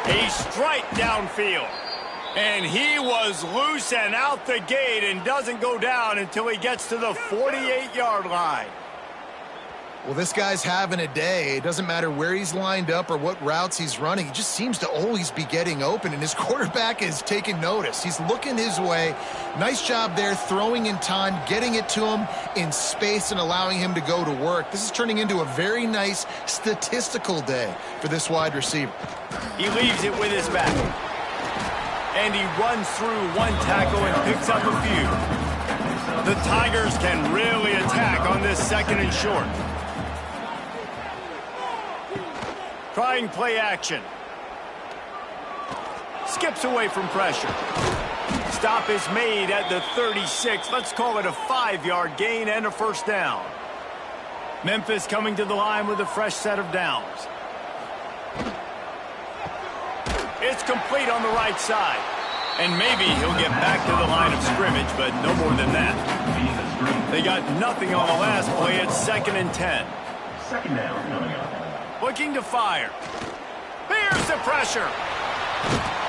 A strike downfield. And he was loose and out the gate and doesn't go down until he gets to the 48-yard line. Well, this guy's having a day. It doesn't matter where he's lined up or what routes he's running. He just seems to always be getting open, and his quarterback is taking notice. He's looking his way. Nice job there, throwing in time, getting it to him in space and allowing him to go to work. This is turning into a very nice statistical day for this wide receiver. He leaves it with his back. And he runs through one tackle and picks up a few. The Tigers can really attack on this second and short. Trying play action. Skips away from pressure. Stop is made at the 36. Let's call it a 5-yard gain and a first down. Memphis coming to the line with a fresh set of downs. It's complete on the right side. And maybe he'll get back to the line of scrimmage, but no more than that. They got nothing on the last play. It's second and 10. Second down coming up. Looking to fire. Here's the pressure.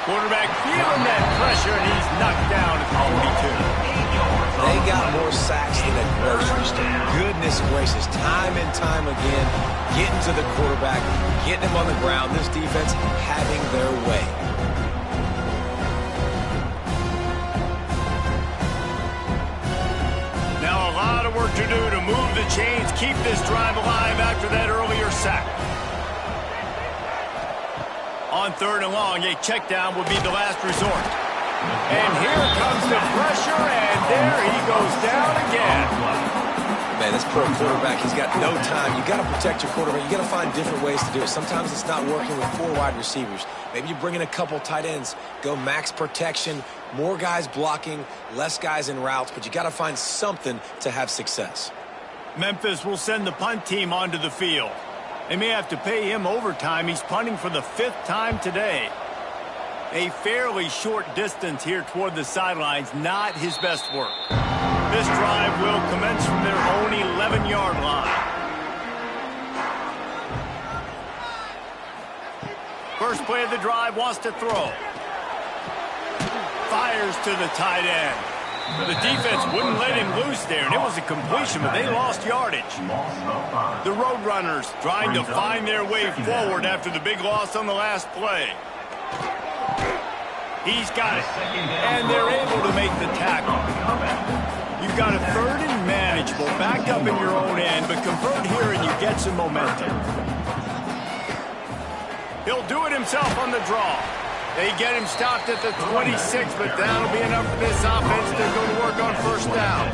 Quarterback feeling that pressure, and he's knocked down at time again, getting to the quarterback, getting him on the ground. This defense having their way. Now a lot of work to do to move the chains, keep this drive alive after that earlier sack. On 3rd and long, a check down will be the last resort. And here comes the pressure, and there he goes down again. Man, this poor quarterback, he's got no time. You got to protect your quarterback. You got to find different ways to do it. Sometimes it's not working with 4 wide receivers. Maybe you bring in a couple tight ends, go max protection, more guys blocking, less guys in routes, but you got to find something to have success. Memphis will send the punt team onto the field. They may have to pay him overtime. He's punting for the 5th time today. A fairly short distance here toward the sidelines, not his best work. This drive will commence from their own 11-yard line. First play of the drive, wants to throw. Fires to the tight end. The defense wouldn't let him loose there, and it was a completion, but they lost yardage. The Roadrunners trying to find their way forward after the big loss on the last play. He's got it, and they're able to make the tackle. You've got a 3rd and manageable, back up in your own end, but convert here and you get some momentum. He'll do it himself on the draw. They get him stopped at the 26, but that'll be enough for this offense to go to work on 1st down.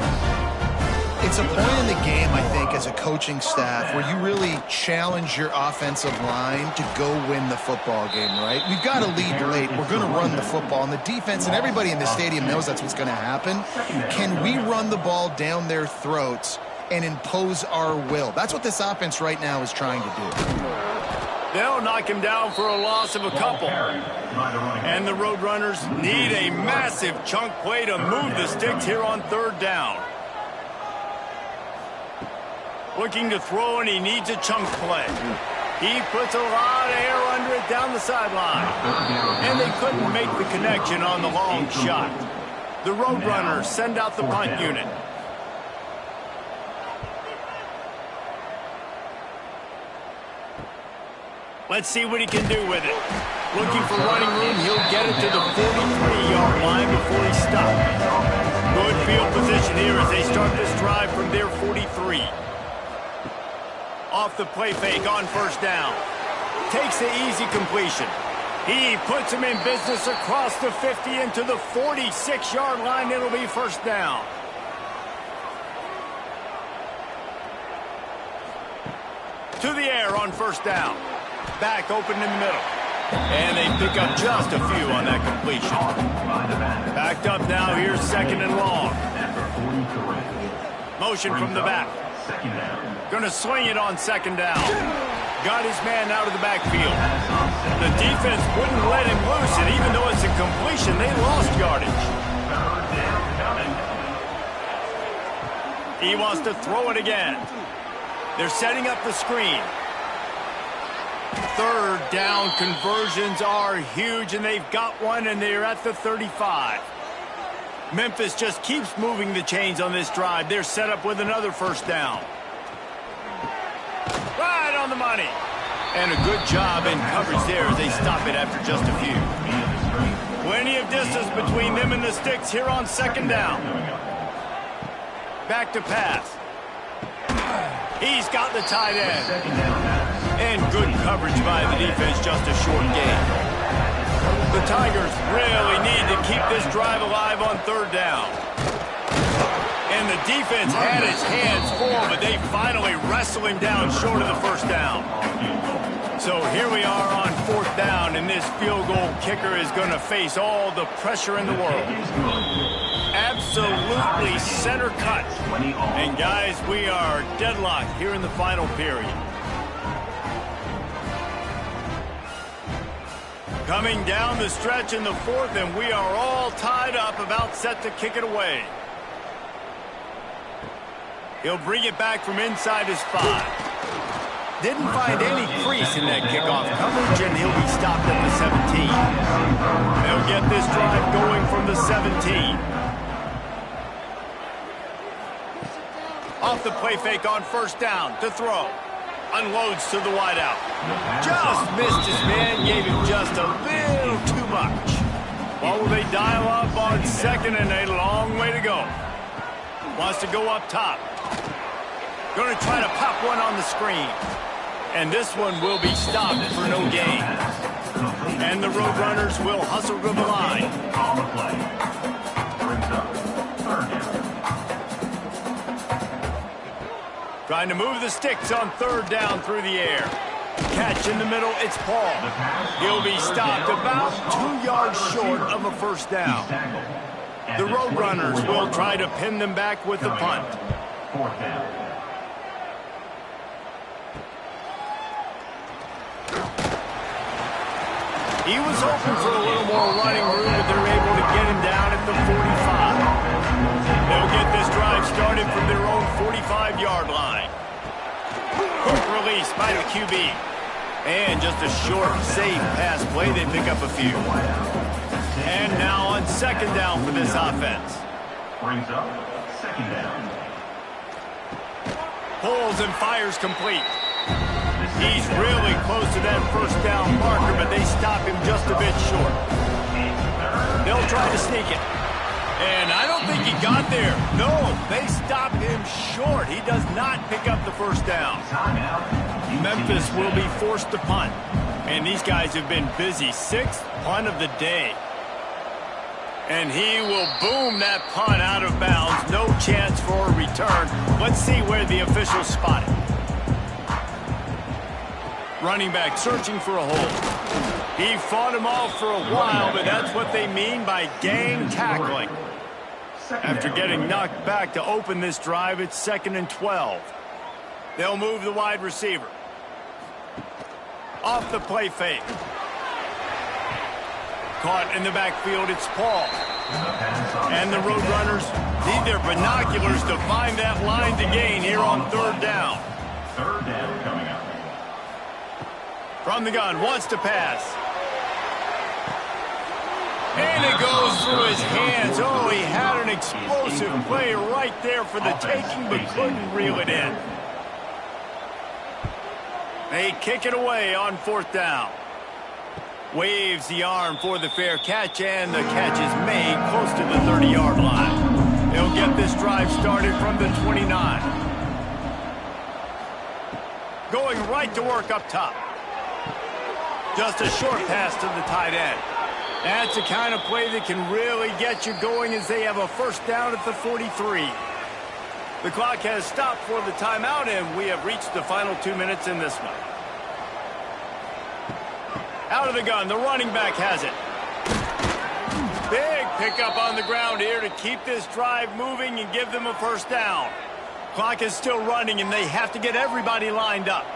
It's a point in the game, I think, as a coaching staff where you really challenge your offensive line to go win the football game, right? We've got to lead late. We're going to run the football. And the defense and everybody in the stadium knows that's what's going to happen. Can we run the ball down their throats and impose our will? That's what this offense right now is trying to do. They'll knock him down for a loss of a couple. And the Roadrunners need a massive chunk play to move the sticks here on 3rd down. Looking to throw, and he needs a chunk play. He puts a lot of air under it down the sideline. And they couldn't make the connection on the long shot. The Roadrunners send out the punt unit. Let's see what he can do with it. Looking for running room, he'll get it to the 43-yard line before he stops. Good field position here as they start this drive from their 43. Off the play fake on 1st down. Takes the easy completion. He puts him in business across the 50 into the 46-yard line. It'll be 1st down. To the air on 1st down. Back open in the middle. And they pick up just a few on that completion. Backed up now, here's 2nd and long. Motion from the back. Going to swing it on 2nd down. Got his man out of the backfield. The defense wouldn't let him loose, and even though it's a completion, they lost yardage. He wants to throw it again. They're setting up the screen. 3rd down conversions are huge, and they've got one, and they're at the 35. Memphis just keeps moving the chains on this drive. They're set up with another 1st down. Right on the money. And a good job in coverage there as they stop it after just a few. Plenty of distance between them and the sticks here on 2nd down. Back to pass. He's got the tight end. And good coverage by the defense, just a short gain. The Tigers really need to keep this drive alive on 3rd down. And the defense had his hands full, but they finally wrestle him down short of the 1st down. So here we are on 4th down, and this field goal kicker is going to face all the pressure in the world. Absolutely center cut. And guys, we are deadlocked here in the final period. Coming down the stretch in the 4th, and we are all tied up, about set to kick it away. He'll bring it back from inside his 5. Didn't find any crease in that kickoff coverage, and he'll be stopped at the 17. They'll get this drive going from the 17. Off Off the play fake on first down to throw. Unloads to the wideout. Just missed his man, gave him just a little too much. What will they dial up on second and a long way to go? Wants to go up top. Going to try to pop one on the screen. And this one will be stopped for no gain. And the Roadrunners will hustle to the line. On the play. Brings up third down. Trying to move the sticks on third down through the air. Catch in the middle, it's Paul. He'll be stopped about 2 yards short of a first down. The Roadrunners will try to pin them back with the punt. Fourth down. He was hoping for a little more running room, but they're able to get him down at the 45. They'll get this drive started from their own 45-yard line. Quick release by the QB. And just a short, safe pass play. They pick up a few. And now on second down for this offense. Brings up second down. Pulls and fires complete. He's really close to that first down marker, but they stop him just a bit short. They'll try to sneak it. And I don't think he got there. No, they stopped him short. He does not pick up the first down. Memphis will be forced to punt. And these guys have been busy. Sixth punt of the day. And he will boom that punt out of bounds. No chance for a return. Let's see where the officials spot it. Running back searching for a hole. He fought him off for a while, but that's what they mean by gang tackling. After getting knocked back to open this drive, it's 2nd and 12. They'll move the wide receiver. Off the play fake. Caught in the backfield, it's Paul. And the Roadrunners need their binoculars to find that line to gain here on third down. Third down coming up. From the gun, wants to pass. And it goes through his hands. Oh, he had an explosive play right there for the taking, but couldn't reel it in. They kick it away on fourth down. Waves the arm for the fair catch, and the catch is made close to the 30-yard line. They'll get this drive started from the 29. Going right to work up top. Just a short pass to the tight end. That's the kind of play that can really get you going as they have a first down at the 43. The clock has stopped for the timeout, and we have reached the final 2 minutes in this one. Out of the gun, the running back has it. Big pickup on the ground here to keep this drive moving and give them a first down. Clock is still running, and they have to get everybody lined up.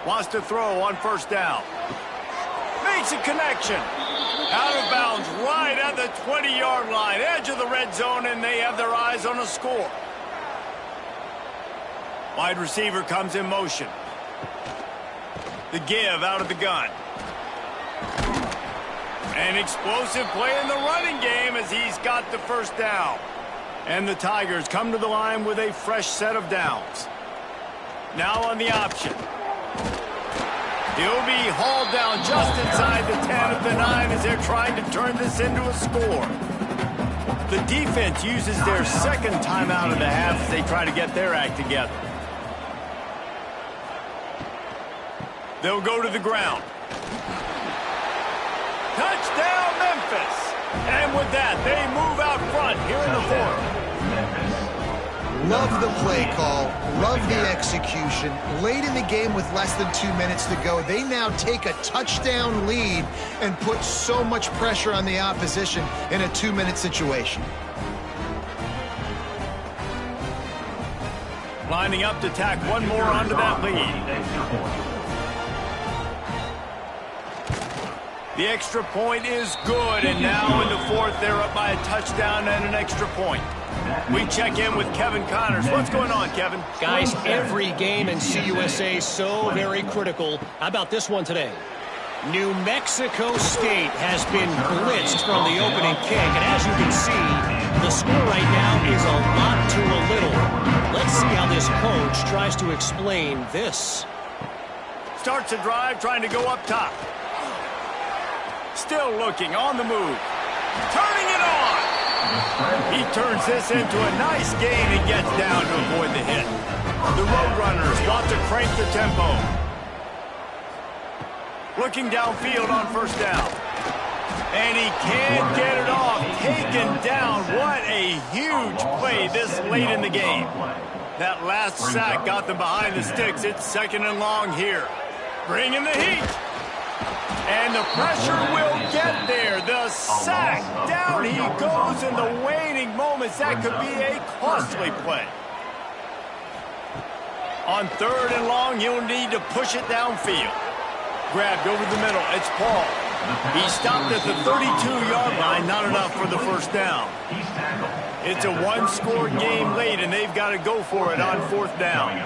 Wants to throw on first down. Makes a connection. Out of bounds right at the 20-yard line. Edge of the red zone, and they have their eyes on a score. Wide receiver comes in motion. The give out of the gun. An explosive play in the running game as he's got the first down. And the Tigers come to the line with a fresh set of downs. Now on the option. He'll be hauled down just inside the 10 of the 9 as they're trying to turn this into a score. The defense uses their second timeout of the half as they try to get their act together. They'll go to the ground. Touchdown, Memphis! And with that, they move out front here in the fourth. Love the play call, love the execution. Late in the game with less than 2 minutes to go, they now take a touchdown lead and put so much pressure on the opposition in a 2-minute situation. Lining up to tack one more onto that lead. The extra point is good, and now in the fourth, they're up by a touchdown and an extra point. We check in with Kevin Connors. What's going on, Kevin? Guys, every game in CUSA is so very critical. How about this one today? New Mexico State has been blitzed from the opening kick, and as you can see, the score right now is a lot to a little. Let's see how this coach tries to explain this. Starts a drive trying to go up top. Still looking on the move. Turning it on. He turns this into a nice gain and gets down to avoid the hit. The Roadrunners want to crank the tempo. Looking downfield on first down. And he can't get it off. Taken down. What a huge play this late in the game. That last sack got them behind the sticks. It's 2nd and long here. Bringing the heat. And the pressure will get there. The sack. Down he goes in the waning moments. That could be a costly play. On 3rd and long, he'll need to push it downfield. Grabbed over the middle. It's Paul. He stopped at the 32-yard line. Not enough for the first down. It's a one-score game late, and they've got to go for it on 4th down.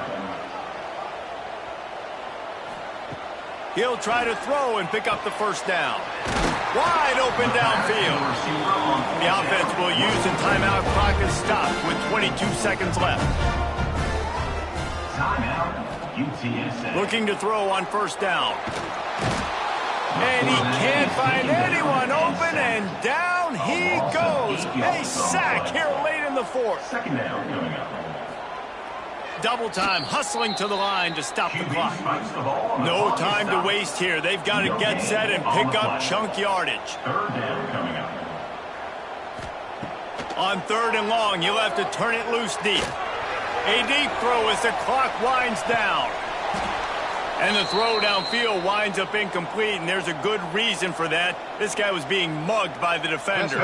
He'll try to throw and pick up the first down. Wide open downfield. The offense will use the timeout. Clock is stopped with 22 seconds left. Timeout, UTSA. Looking to throw on first down. And he can't find anyone open, and down he goes. A sack here late in the 4th. 2nd down coming up. Double time, hustling to the line to stop the clock. No time to waste here. They've got to get set and pick up chunk yardage. 3rd down coming up. On 3rd and long, you'll have to turn it loose deep. A deep throw as the clock winds down. And the throw downfield winds up incomplete, and there's a good reason for that. This guy was being mugged by the defender.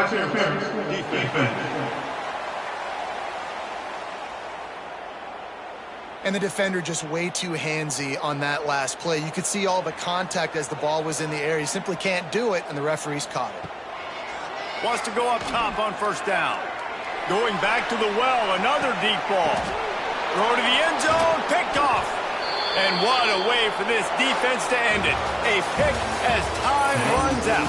And the defender just way too handsy on that last play. You could see all the contact as the ball was in the air. He simply can't do it, and the referees caught it. Wants to go up top on first down. Going back to the well, another deep ball. Throw to the end zone, picked off. And what a way for this defense to end it. A pick as time runs out.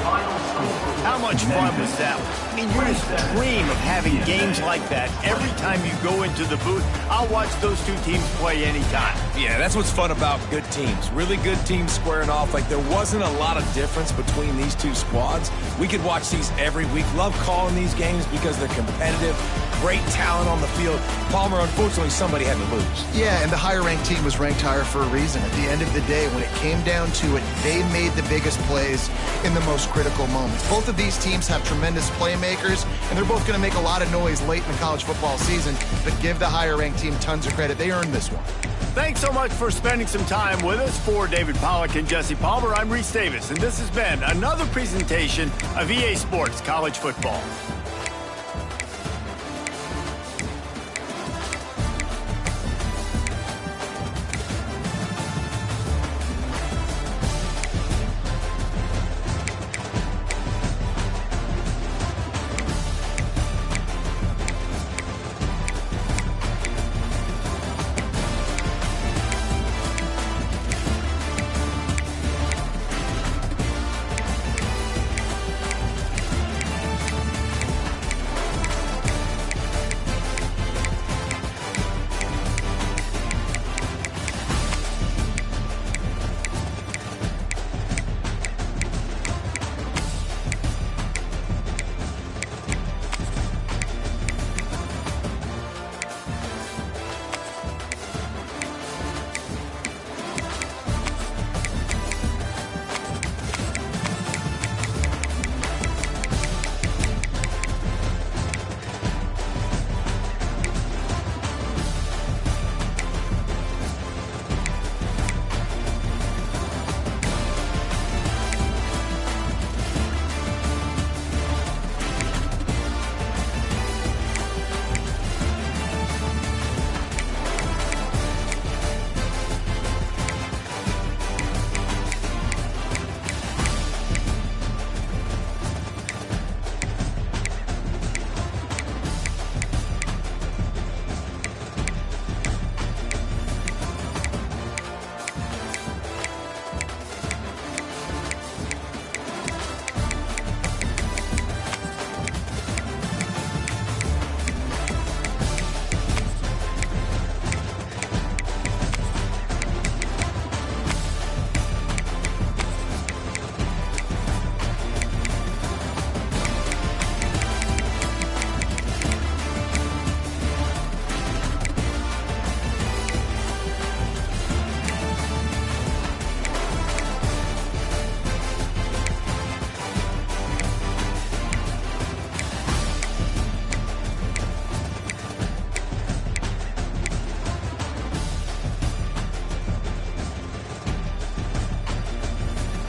How much fun was that? I mean, you just dream of having games like that every time you go into the booth. I'll watch those two teams play anytime. Yeah, that's what's fun about good teams. Really good teams squaring off. Like, there wasn't a lot of difference between these two squads. We could watch these every week. Love calling these games because they're competitive. Great talent on the field. Palmer, unfortunately, somebody had to lose. Yeah, and the higher-ranked team was ranked higher for a reason. At the end of the day, when it came down to it, they made the biggest plays in the most critical moments. Both of these teams have tremendous playmakers, and they're both going to make a lot of noise late in the college football season, but give the higher-ranked team tons of credit. They earned this one. Thanks so much for spending some time with us. For David Pollack and Jesse Palmer, I'm Reese Davis, and this has been another presentation of EA Sports College Football.